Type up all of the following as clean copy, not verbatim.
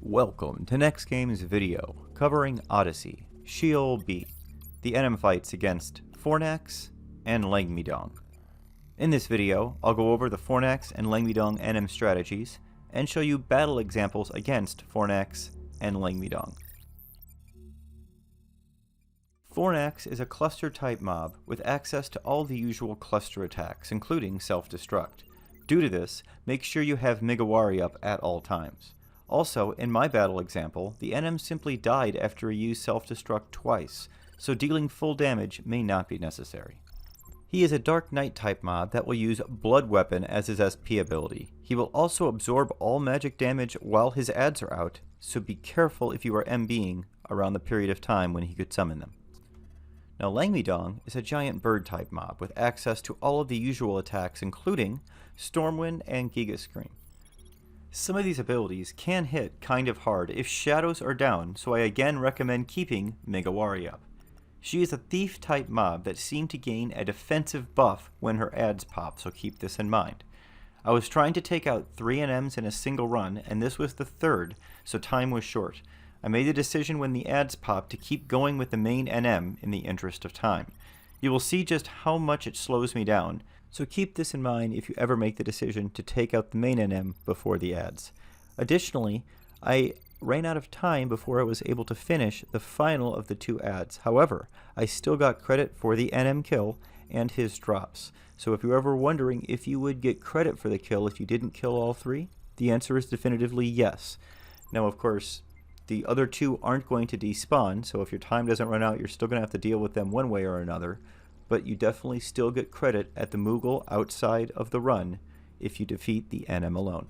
Welcome to NEXTGames video covering Odyssey, Sheol B, the NM fights against Fornax and Langmeidong. In this video, I'll go over the Fornax and Langmeidong NM strategies and show you battle examples against Fornax and Langmeidong. Fornax is a cluster type mob with access to all the usual cluster attacks, including self-destruct. Due to this, make sure you have Migawari up at all times. Also, in my battle example, the NM simply died after he used self-destruct twice, so dealing full damage may not be necessary. He is a Dark Knight type mob that will use Blood Weapon as his SP ability. He will also absorb all magic damage while his adds are out, so be careful if you are MBing around the period of time when he could summon them. Now Langmeidong is a giant bird type mob with access to all of the usual attacks including Stormwind and Giga Scream. Some of these abilities can hit kind of hard if shadows are down, so I again recommend keeping Migawari up. She is a thief type mob that seemed to gain a defensive buff when her adds pop, so keep this in mind. I was trying to take out 3 NMs in a single run, and this was the third, so time was short. I made the decision when the adds popped to keep going with the main NM in the interest of time. You will see just how much it slows me down, so keep this in mind if you ever make the decision to take out the main NM before the adds. Additionally, I ran out of time before I was able to finish the final of the 2 adds. However, I still got credit for the NM kill and his drops. So if you're ever wondering if you would get credit for the kill if you didn't kill all 3, the answer is definitively yes. Now of course, the other 2 aren't going to despawn, so if your time doesn't run out, you're still going to have to deal with them one way or another, but you definitely still get credit at the Moogle outside of the run if you defeat the NM alone.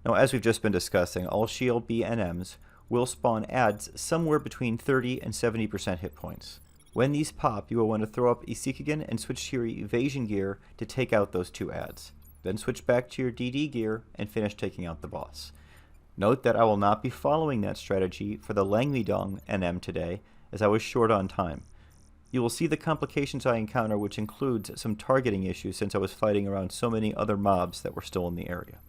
Now as we've just been discussing, all Sheol B NMs will spawn adds somewhere between 30 and 70% hit points. When these pop, you will want to throw up Isikagen and switch to your evasion gear to take out those 2 adds. Then switch back to your DD gear and finish taking out the boss. Note that I will not be following that strategy for the Langmeidong NM today, as I was short on time. You will see the complications I encounter, which includes some targeting issues since I was fighting around so many other mobs that were still in the area.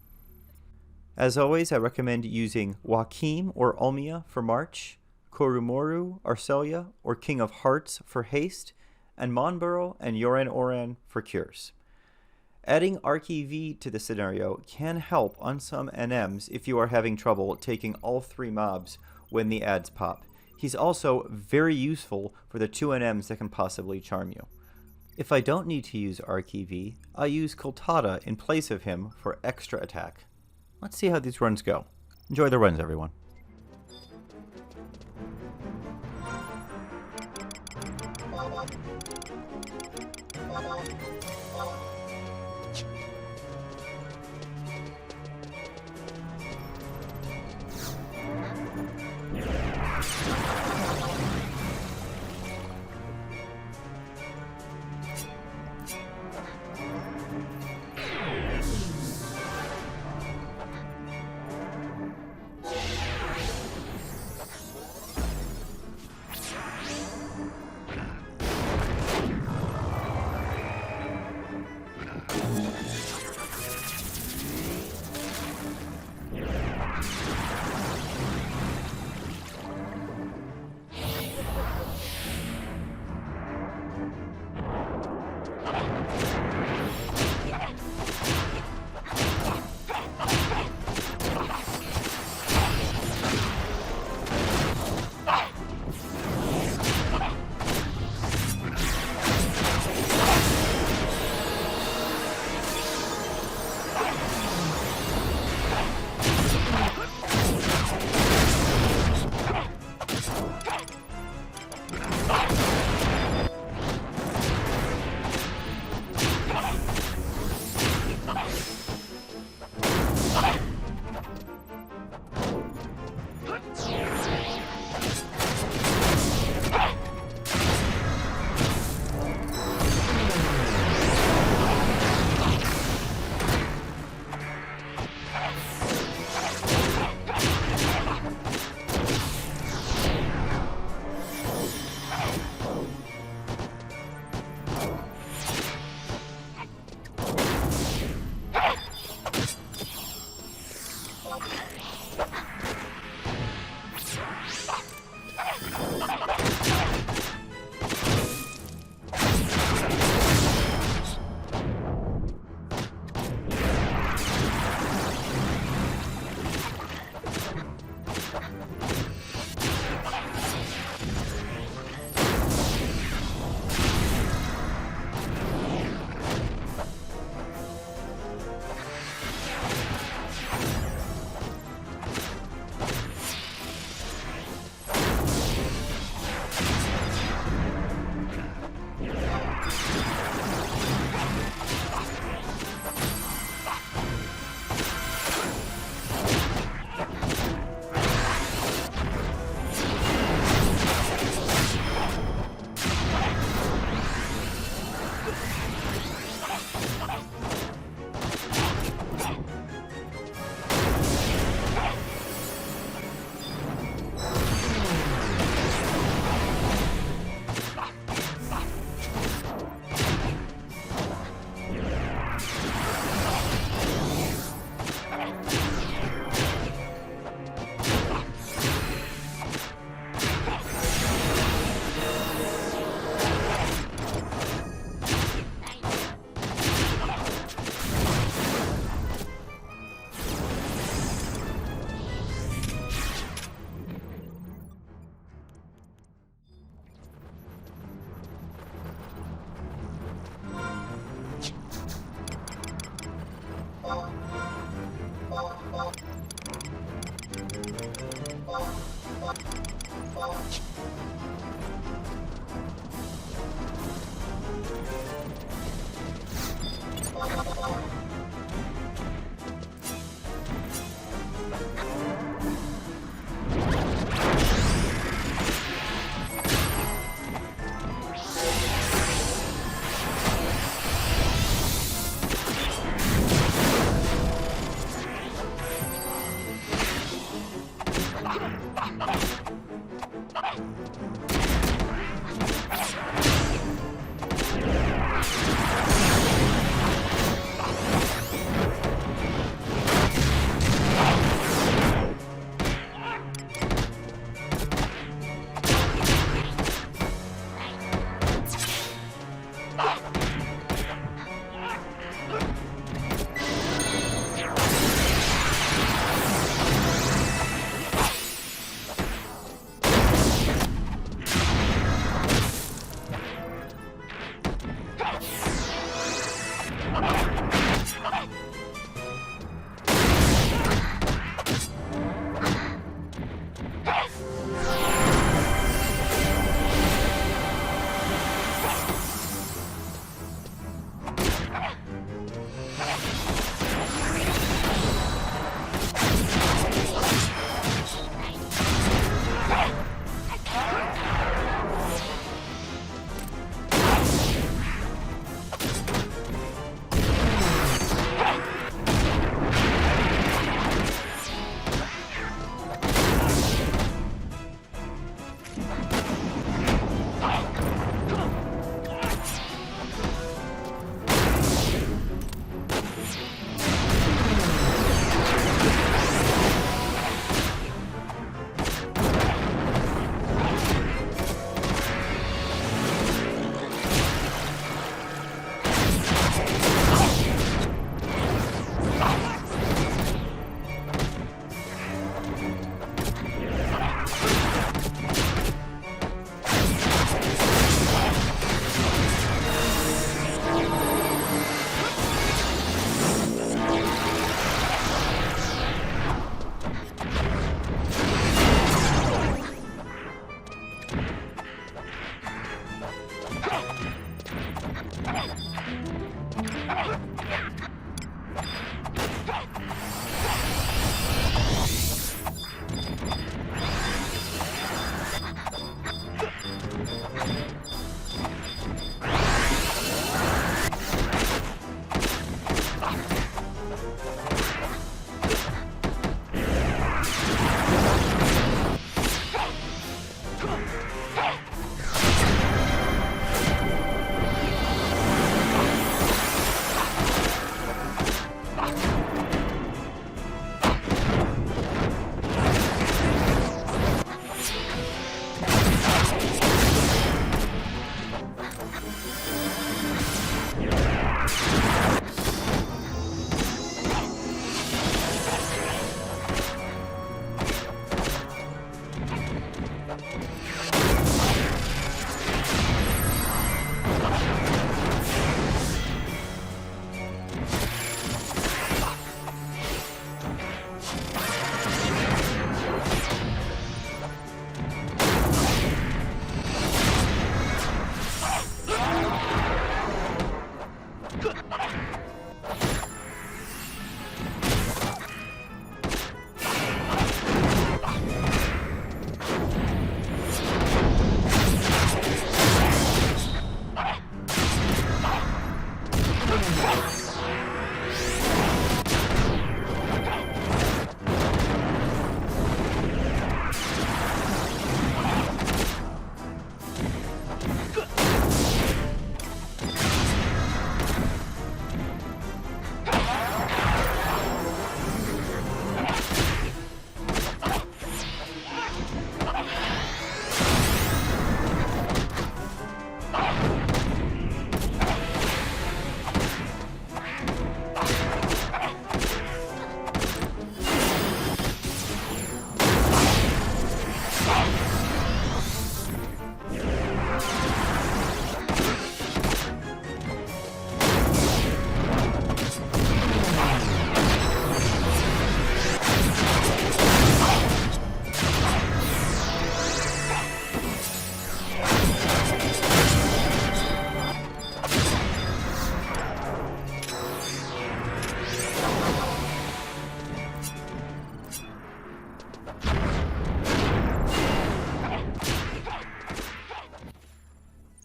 As always, I recommend using Joachim or Olmia for March, Korumoru, Arcelia, or King of Hearts for Haste, and Monborough and Yoran Oran for Cures. Adding ArcEV to the scenario can help on some NMs if you are having trouble taking all 3 mobs when the adds pop. He's also very useful for the 2 NMs that can possibly charm you. If I don't need to use ArcEV, I use Koltada in place of him for extra attack. Let's see how these runs go. Enjoy the runs, everyone.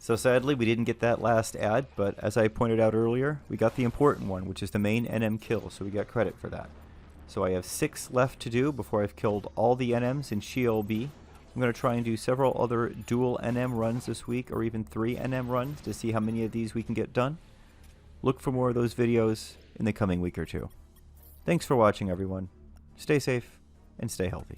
So sadly, we didn't get that last ad, but as I pointed out earlier, we got the important one, which is the main NM kill, so we got credit for that. So I have 6 left to do before I've killed all the NMs in Sheol B. I'm going to try and do several other dual NM runs this week, or even 3 NM runs, to see how many of these we can get done. Look for more of those videos in the coming week or two. Thanks for watching, everyone. Stay safe and stay healthy.